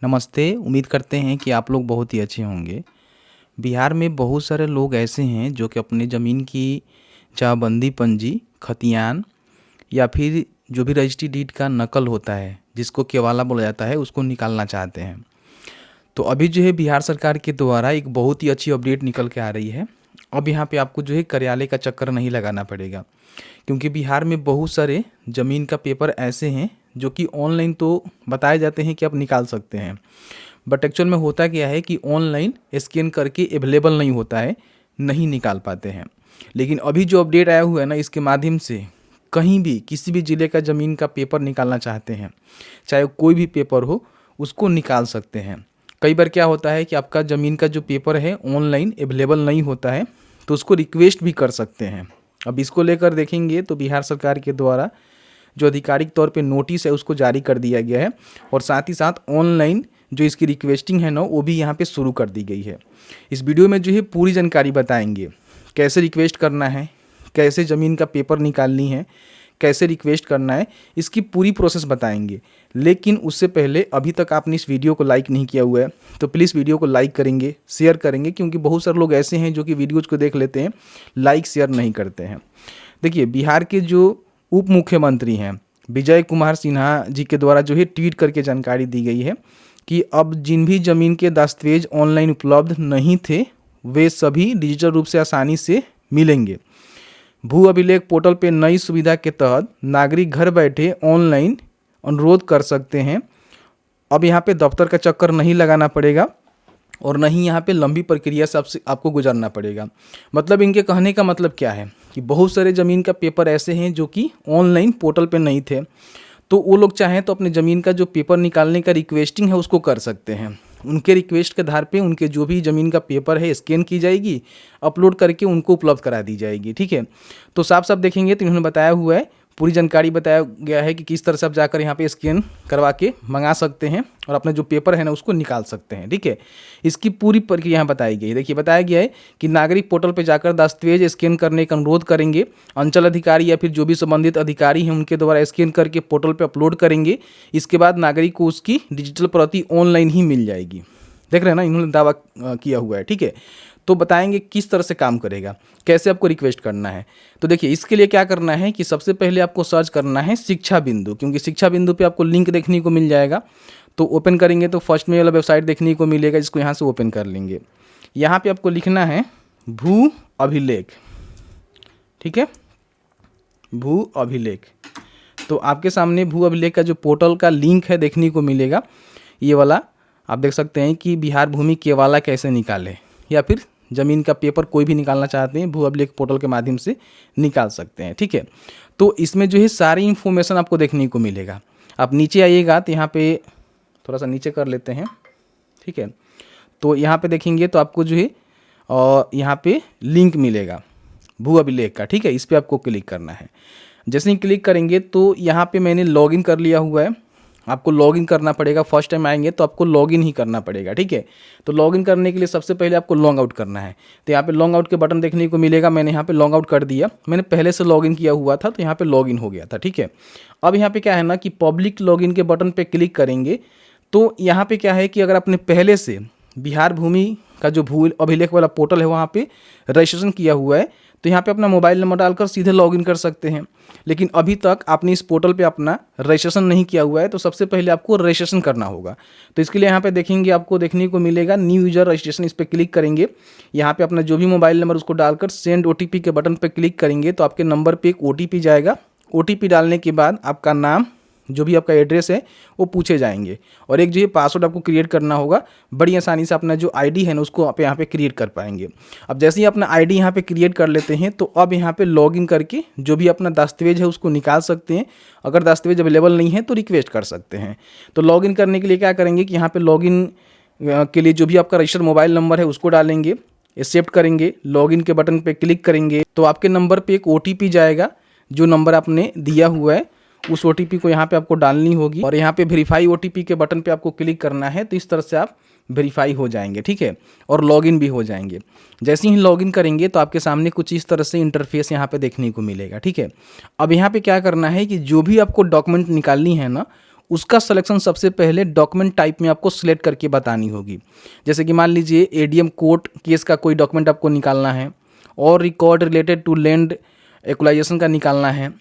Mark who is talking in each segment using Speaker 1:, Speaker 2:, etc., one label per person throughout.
Speaker 1: नमस्ते। उम्मीद करते हैं कि आप लोग बहुत ही अच्छे होंगे। बिहार में बहुत सारे लोग ऐसे हैं जो कि अपनी ज़मीन की चाहबंदी पंजी, खतियान या फिर जो भी रजिस्ट्री डीड का नकल होता है, जिसको केवाला बोला जाता है, उसको निकालना चाहते हैं। तो अभी जो है बिहार सरकार के द्वारा एक बहुत ही अच्छी अपडेट निकल के आ रही है। अब यहाँ पे आपको जो है कार्यालय का चक्कर नहीं लगाना पड़ेगा, क्योंकि बिहार में बहुत सारे ज़मीन का पेपर ऐसे हैं जो कि ऑनलाइन तो बताए जाते हैं कि आप निकाल सकते हैं, बट एक्चुअल में होता क्या है कि ऑनलाइन स्कैन करके अवेलेबल नहीं होता है, नहीं निकाल पाते हैं। लेकिन अभी जो अपडेट आया हुआ है ना, इसके माध्यम से कहीं भी किसी भी ज़िले का ज़मीन का पेपर निकालना चाहते हैं, चाहे कोई भी पेपर हो, उसको निकाल सकते हैं। कई बार क्या होता है कि आपका ज़मीन का जो पेपर है ऑनलाइन अवेलेबल नहीं होता है, तो उसको रिक्वेस्ट भी कर सकते हैं। अब इसको लेकर देखेंगे तो बिहार सरकार के द्वारा जो आधिकारिक तौर पे नोटिस है उसको जारी कर दिया गया है, और साथ ही साथ ऑनलाइन जो इसकी रिक्वेस्टिंग है ना, वो भी यहाँ पे शुरू कर दी गई है। इस वीडियो में जो है पूरी जानकारी बताएंगे, कैसे रिक्वेस्ट करना है, कैसे ज़मीन का पेपर निकालनी है, कैसे रिक्वेस्ट करना है, इसकी पूरी प्रोसेस बताएंगे। लेकिन उससे पहले अभी तक आपने इस वीडियो को लाइक नहीं किया हुआ है तो प्लीज़ वीडियो को लाइक करेंगे, शेयर करेंगे, क्योंकि बहुत सारे लोग ऐसे हैं जो कि वीडियोज़ को देख लेते हैं, लाइक शेयर नहीं करते हैं। देखिए, बिहार के जो उप मुख्यमंत्री हैं विजय कुमार सिन्हा जी के द्वारा जो है ट्वीट करके जानकारी दी गई है कि अब जिन भी ज़मीन के दस्तावेज ऑनलाइन उपलब्ध नहीं थे, वे सभी डिजिटल रूप से आसानी से मिलेंगे। भू अभिलेख पोर्टल पे नई सुविधा के तहत नागरिक घर बैठे ऑनलाइन अनुरोध कर सकते हैं। अब यहाँ पे दफ्तर का चक्कर नहीं लगाना पड़ेगा और नहीं यहाँ पे लंबी प्रक्रिया से आपको गुजरना पड़ेगा। मतलब इनके कहने का मतलब क्या है कि बहुत सारे ज़मीन का पेपर ऐसे हैं जो कि ऑनलाइन पोर्टल पे नहीं थे, तो वो लोग चाहें तो अपने ज़मीन का जो पेपर निकालने का रिक्वेस्टिंग है उसको कर सकते हैं। उनके रिक्वेस्ट के आधार पे उनके जो भी ज़मीन का पेपर है स्कैन की जाएगी, अपलोड करके उनको उपलब्ध करा दी जाएगी। ठीक है, तो साफ साफ देखेंगे तो इन्होंने बताया हुआ है, पूरी जानकारी बताया गया है कि किस तरह से आप जाकर यहाँ पे स्कैन करवा के मंगा सकते हैं और अपना जो पेपर है ना उसको निकाल सकते हैं। ठीक है, इसकी पूरी प्रक्रिया यहाँ बताई गई है। देखिए, बताया गया है कि नागरिक पोर्टल पे जाकर दस्तावेज स्कैन करने का अनुरोध करेंगे, अंचल अधिकारी या फिर जो भी संबंधित अधिकारी हैं उनके द्वारा स्कैन करके पोर्टल पे अपलोड करेंगे। इसके बाद नागरिक को उसकी डिजिटल प्रति ऑनलाइन ही मिल जाएगी। देख रहे हैं ना, इन्होंने दावा किया हुआ है। ठीक है, तो बताएंगे किस तरह से काम करेगा, कैसे आपको रिक्वेस्ट करना है। तो देखिए, इसके लिए क्या करना है कि सबसे पहले आपको सर्च करना है शिक्षा बिंदु, क्योंकि शिक्षा बिंदु पे आपको लिंक देखने को मिल जाएगा। तो ओपन करेंगे तो फर्स्ट में वाला वेबसाइट देखने को मिलेगा, जिसको यहाँ से ओपन कर लेंगे। यहाँ पे आपको लिखना है भू अभिलेख। ठीक है, भू अभिलेख। तो आपके सामने भू अभिलेख का जो पोर्टल का लिंक है देखने को मिलेगा, ये वाला आप देख सकते हैं कि बिहार भूमि केवाला कैसे निकाले, या फिर ज़मीन का पेपर कोई भी निकालना चाहते हैं भू अभिलेख पोर्टल के माध्यम से निकाल सकते हैं। ठीक है, तो इसमें जो है सारी इन्फॉर्मेशन आपको देखने को मिलेगा। आप नीचे आइएगा तो यहाँ पे थोड़ा सा नीचे कर लेते हैं। ठीक है, तो यहाँ पे देखेंगे तो आपको जो है यहाँ पे लिंक मिलेगा भू अभिलेख का। ठीक है, इस पर आपको क्लिक करना है। जैसे ही क्लिक करेंगे तो यहाँ पे मैंने लॉगिन कर लिया हुआ है, आपको लॉगिन करना पड़ेगा। फर्स्ट टाइम आएंगे तो आपको लॉगिन ही करना पड़ेगा। ठीक है, तो लॉगिन करने के लिए सबसे पहले आपको लॉग आउट करना है। तो यहाँ पे लॉग आउट के बटन देखने को मिलेगा, मैंने यहाँ पे लॉग आउट कर दिया। मैंने पहले से लॉगिन किया हुआ था तो यहाँ पे लॉगिन हो गया था। ठीक है, अब यहाँ पे क्या है ना कि पब्लिक लॉगिन के बटन पे क्लिक करेंगे तो यहाँ पे क्या है कि अगर आपने पहले से बिहार भूमि का जो भू अभिलेख वाला पोर्टल है वहाँ पे रजिस्ट्रेशन किया हुआ है तो यहाँ पे अपना मोबाइल नंबर डालकर सीधे लॉगिन कर सकते हैं। लेकिन अभी तक आपने इस पोर्टल पे अपना रजिस्ट्रेशन नहीं किया हुआ है तो सबसे पहले आपको रजिस्ट्रेशन करना होगा। तो इसके लिए यहाँ पे देखेंगे, आपको देखने को मिलेगा न्यू यूजर रजिस्ट्रेशन, इस पर क्लिक करेंगे। यहाँ पे अपना जो भी मोबाइल नंबर उसको डालकर सेंड OTP के बटन पर क्लिक करेंगे तो आपके नंबर पर एक OTP जाएगा। OTP डालने के बाद आपका नाम, जो भी आपका एड्रेस है वो पूछे जाएंगे, और एक जो है पासवर्ड आपको क्रिएट करना होगा। बड़ी आसानी से अपना जो ID है ना उसको आप यहाँ पे क्रिएट कर पाएंगे। अब जैसे ही अपना ID यहाँ पे क्रिएट कर लेते हैं तो अब यहाँ पे लॉगिन करके जो भी अपना दस्तावेज है उसको निकाल सकते हैं। अगर दस्तावेज अवेलेबल नहीं है तो रिक्वेस्ट कर सकते हैं। तो लॉगिन करने के लिए क्या करेंगे कि यहाँ पर लॉगिन के लिए जो भी आपका रजिस्टर्ड मोबाइल नंबर है उसको डालेंगे, एक्सेप्ट करेंगे, लॉगिन के बटन पर क्लिक करेंगे तो आपके नंबर पर एक OTP जाएगा। जो नंबर आपने दिया हुआ है उस OTP को यहाँ पे आपको डालनी होगी, और यहाँ पे वेरीफाई OTP के बटन पे आपको क्लिक करना है। तो इस तरह से आप वेरीफाई हो जाएंगे। ठीक है, और लॉगिन भी हो जाएंगे। जैसे ही लॉगिन करेंगे तो आपके सामने कुछ इस तरह से इंटरफेस यहाँ पे देखने को मिलेगा। ठीक है, अब यहाँ पे क्या करना है कि जो भी आपको डॉक्यूमेंट निकालनी है ना उसका सिलेक्शन सबसे पहले डॉक्यूमेंट टाइप में आपको सिलेक्ट करके बतानी होगी। जैसे कि मान लीजिए एडीएम कोर्ट केस का कोई डॉक्यूमेंट आपको निकालना है, और रिकॉर्ड रिलेटेड टू लैंड एक्वालाइजेशन का निकालना है,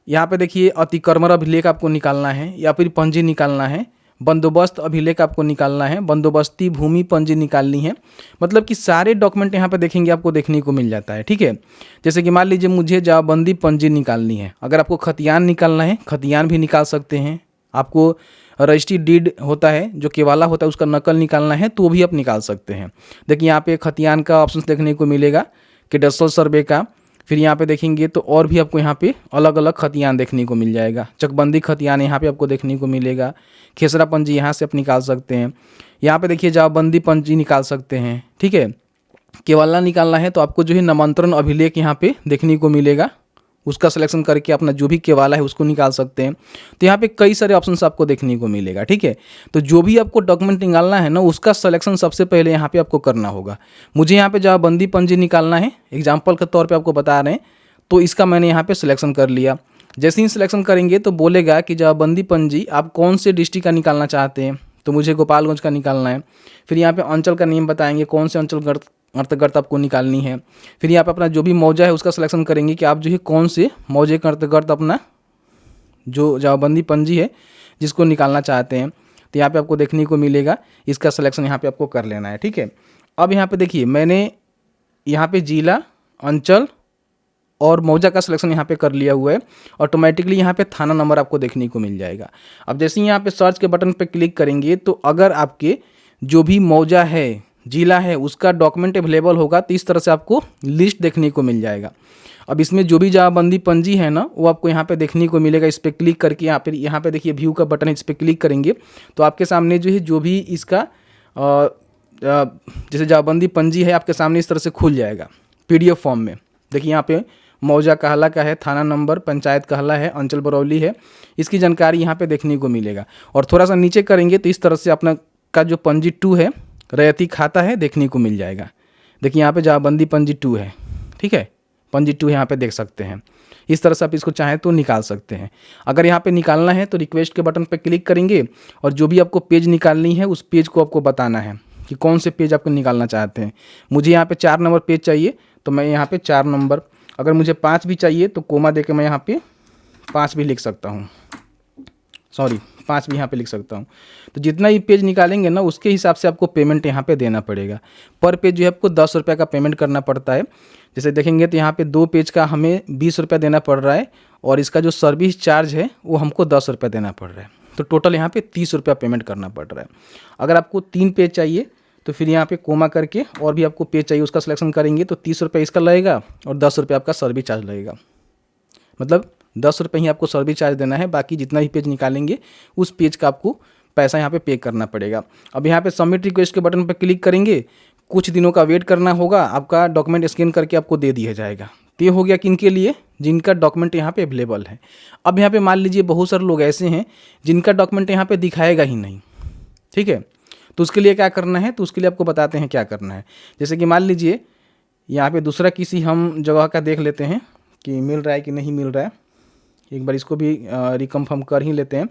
Speaker 1: यहाँ पे देखिए अतिक्रमण अभिलेख आपको निकालना है, या फिर पंजी निकालना है, बंदोबस्त अभिलेख आपको निकालना है, बंदोबस्ती भूमि पंजी निकालनी है। मतलब कि सारे डॉक्यूमेंट यहाँ पे देखेंगे आपको देखने को मिल जाता है, ठीक है। जैसे कि मान लीजिए मुझे जमाबंदी पंजी निकालनी है, अगर आपको खतियान निकालना है खतियान भी निकाल सकते हैं। आपको रजिस्ट्री डीड होता है जो केवाला होता है उसका नकल निकालना है तो भी आप निकाल सकते हैं। देखिए यहाँ पे खतियान का ऑप्शन देखने को मिलेगा, कैडेस्ट्रल सर्वे का, फिर यहाँ पे देखेंगे तो और भी आपको यहाँ पे अलग अलग खतियान देखने को मिल जाएगा। चकबंदी खतियान यहाँ पे आपको देखने को मिलेगा, खेसरा पंजी यहाँ से आप निकाल सकते हैं। यहाँ पे देखिए जमाबंदी पंजी निकाल सकते हैं, ठीक है। केवाला निकालना है तो आपको जो है नामांतरण अभिलेख यहाँ पे देखने को मिलेगा, उसका सिलेक्शन करके अपना जो भी केवाला है उसको निकाल सकते हैं। तो यहाँ पे कई सारे ऑप्शंस आपको देखने को मिलेगा, ठीक है। तो जो भी आपको डॉक्यूमेंट निकालना है ना उसका सिलेक्शन सबसे पहले यहाँ पे आपको करना होगा। मुझे यहाँ पे जमाबंदी पंजी निकालना है, एग्जाम्पल के तौर पे आपको बता रहे हैं, तो इसका मैंने यहाँ पे सिलेक्शन कर लिया। जैसे ही सिलेक्शन करेंगे तो बोलेगा कि जमाबंदी पंजी आप कौन से डिस्ट्रिक्ट का निकालना चाहते हैं, तो मुझे गोपालगंज का निकालना है। फिर यहाँ पे अंचल का नेम बताएंगे कौन से अंचल अंतर्गत आपको निकालनी है। फिर यहाँ पे अपना जो भी मौजा है उसका सिलेक्शन करेंगे कि आप जो है कौन से मौजे के अंतर्गत अपना जो जमाबंदी पंजी है जिसको निकालना चाहते हैं, तो यहाँ पे आपको देखने को मिलेगा, इसका सिलेक्शन यहाँ पे आपको कर लेना है, ठीक है। अब यहाँ पे देखिए मैंने यहाँ पे जिला, अंचल और मौजा का सिलेक्शन यहाँ पे कर लिया हुआ है। ऑटोमेटिकली यहाँ पे थाना नंबर आपको देखने को मिल जाएगा। अब जैसे ही यहाँ पे सर्च के बटन पे क्लिक करेंगे तो अगर आपके जो भी मौजा है, जिला है, उसका डॉक्यूमेंट अवेलेबल होगा तो इस तरह से आपको लिस्ट देखने को मिल जाएगा। अब इसमें जो भी जमाबंदी पंजी है ना वो आपको यहाँ पे देखने को मिलेगा। इस पर क्लिक करके यहाँ पे देखिए व्यू का बटन है, इस पर क्लिक करेंगे तो आपके सामने जो है जो भी इसका जैसे जमाबंदी पंजी है आपके सामने इस तरह से खुल जाएगा PDF फॉर्म में। देखिए यहाँ पे मौजा कहला का है, थाना नंबर पंचायत कहला है, अंचल बरौली है, इसकी जानकारी यहाँ पे देखने को मिलेगा। और थोड़ा सा नीचे करेंगे तो इस तरह से अपना का जो पंजी 2 है, रैयती खाता है, देखने को मिल जाएगा। देखिए यहाँ पे जमाबंदी पंजी 2 है, ठीक है, पंजी 2 यहाँ पे देख सकते हैं। इस तरह से आप इसको चाहें तो निकाल सकते हैं। अगर यहाँ पे निकालना है तो रिक्वेस्ट के बटन पे क्लिक करेंगे और जो भी आपको पेज निकालनी है उस पेज को आपको बताना है कि कौन से पेज आपको निकालना चाहते हैं। मुझे यहाँ पे 4 नंबर पेज चाहिए तो मैं यहाँ पे 4 नंबर, अगर मुझे 5 भी चाहिए तो कोमा दे के मैं यहाँ पे 5 भी लिख सकता हूँ, 5 भी यहाँ पे लिख सकता हूँ। तो जितना ही पेज निकालेंगे ना उसके हिसाब से आपको पेमेंट यहाँ पे देना पड़ेगा। पर पेज जो है आपको 10 रुपये का पेमेंट करना पड़ता है। जैसे देखेंगे तो यहाँ पे 2 पेज का हमें 20 रुपये देना पड़ रहा है और इसका जो सर्विस चार्ज है वो हमको 10 रुपये देना पड़ रहा है। तो टोटल यहाँ पे 30 रुपया पेमेंट करना पड़ रहा है। अगर आपको 3 पेज चाहिए तो फिर यहाँ पे कोमा करके और भी आपको पेज चाहिए उसका सिलेक्शन करेंगे तो 30 रुपये इसका लगेगा और 10 रुपये आपका सर्विस चार्ज लगेगा। मतलब 10 रुपये ही आपको सर्विस चार्ज देना है, बाकी जितना भी पेज निकालेंगे उस पेज का आपको पैसा यहाँ पे करना पड़ेगा। अब यहाँ पे सबमिट रिक्वेस्ट के बटन पर क्लिक करेंगे, कुछ दिनों का वेट करना होगा, आपका डॉक्यूमेंट स्कैन करके आपको दे दिया जाएगा। तो ये हो गया किन के लिए, जिनका डॉक्यूमेंट यहाँ पे अवेलेबल है। अब यहाँ पे मान लीजिए बहुत सारे लोग ऐसे हैं जिनका डॉक्यूमेंट यहाँ पे दिखाएगा ही नहीं, ठीक है। तो उसके लिए क्या करना है, तो उसके लिए आपको बताते हैं क्या करना है। जैसे कि मान लीजिए यहाँ पे दूसरा किसी हम जगह का देख लेते हैं कि मिल रहा है कि नहीं मिल रहा है। एक बार इसको भी रिकन्फर्म कर ही लेते हैं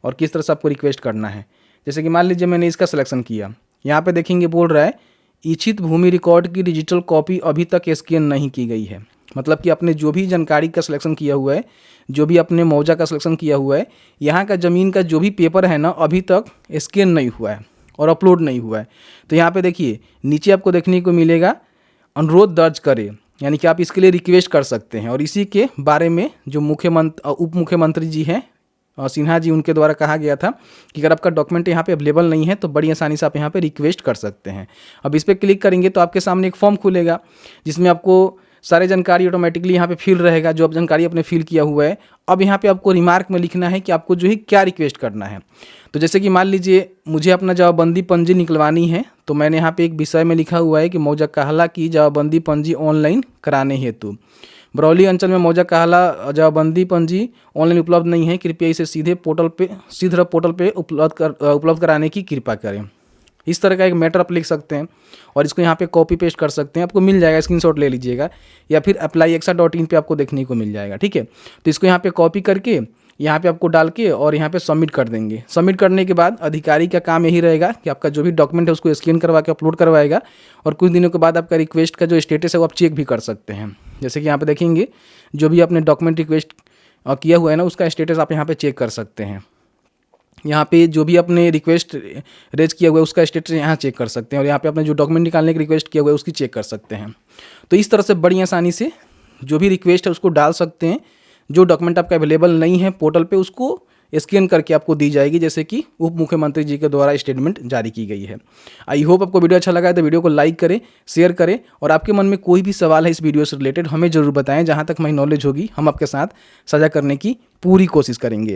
Speaker 1: और किस तरह से आपको रिक्वेस्ट करना है। जैसे कि मान लीजिए मैंने इसका सिलेक्शन किया, यहाँ पे देखेंगे बोल रहा है इच्छित भूमि रिकॉर्ड की डिजिटल कॉपी अभी तक स्कैन नहीं की गई है। मतलब कि आपने जो भी जानकारी का सिलेक्शन किया हुआ है, जो भी अपने मौजा का सिलेक्शन किया हुआ है, यहाँ का ज़मीन का जो भी पेपर है ना अभी तक स्कैन नहीं हुआ है और अपलोड नहीं हुआ है। तो यहाँ पे देखिए नीचे आपको देखने को मिलेगा अनुरोध दर्ज करें, यानी कि आप इसके लिए रिक्वेस्ट कर सकते हैं। और इसी के बारे में जो उप मुख्यमंत्री जी हैं सिन्हा जी, उनके द्वारा कहा गया था कि अगर आपका डॉक्यूमेंट यहाँ पे अवेलेबल नहीं है तो बड़ी आसानी से आप यहाँ पे रिक्वेस्ट कर सकते हैं। अब इस पर क्लिक करेंगे तो आपके सामने एक फॉर्म खुलेगा जिसमें आपको सारे जानकारी ऑटोमेटिकली यहाँ पे फिल रहेगा जो आप जानकारी आपने फिल किया हुआ है। अब यहाँ पे आपको रिमार्क में लिखना है कि आपको जो है क्या रिक्वेस्ट करना है। तो जैसे कि मान लीजिए मुझे अपना जमाबंदी पंजी निकलवानी है तो मैंने यहाँ पे एक विषय में लिखा हुआ है कि मौजा कहला की जमाबंदी पंजी ऑनलाइन कराने हेतु बरौली अंचल में मौजा कहला जमाबंदी पंजी ऑनलाइन उपलब्ध नहीं है, कृपया इसे सीधे पोर्टल पे उपलब्ध कराने की कृपा करें। इस तरह का एक मैटर आप लिख सकते हैं और इसको यहाँ पे कॉपी पेस्ट कर सकते हैं, आपको मिल जाएगा, स्क्रीनशॉट ले लीजिएगा या फिर applyextra.in पे आपको देखने को मिल जाएगा, ठीक है। तो इसको यहाँ पे कॉपी करके यहाँ पे आपको डाल के और यहाँ पे सबमिट कर देंगे। सबमिट करने के बाद अधिकारी का काम यही रहेगा कि आपका जो भी डॉक्यूमेंट है उसको स्कैन करवा के अपलोड करवाएगा और कुछ दिनों के बाद आपका रिक्वेस्ट का जो स्टेटस है वो आप चेक भी कर सकते हैं। जैसे कि यहाँ पे देखेंगे जो भी आपने डॉक्यूमेंट रिक्वेस्ट किया हुआ है ना उसका स्टेटस आप यहाँ पे चेक कर सकते हैं। यहाँ पे जो भी आपने रिक्वेस्ट रेज किया हुआ है उसका स्टेटस यहाँ चेक कर सकते हैं और यहाँ पे आपने जो डॉक्यूमेंट निकालने की रिक्वेस्ट किया हुआ है उसकी चेक कर सकते हैं। तो इस तरह से बड़ी आसानी से जो भी रिक्वेस्ट है उसको डाल सकते हैं। जो डॉक्यूमेंट आपका अवेलेबल नहीं है पोर्टल पे उसको स्कैन करके आपको दी जाएगी, जैसे कि उप मुख्यमंत्री जी के द्वारा स्टेटमेंट जारी की गई है। आई होप आपको वीडियो अच्छा लगा है तो वीडियो को लाइक करें, शेयर करें और आपके मन में कोई भी सवाल है इस वीडियो से रिलेटेड हमें ज़रूर बताएं। जहां तक हमारी नॉलेज होगी हम आपके साथ साझा करने की पूरी कोशिश करेंगे।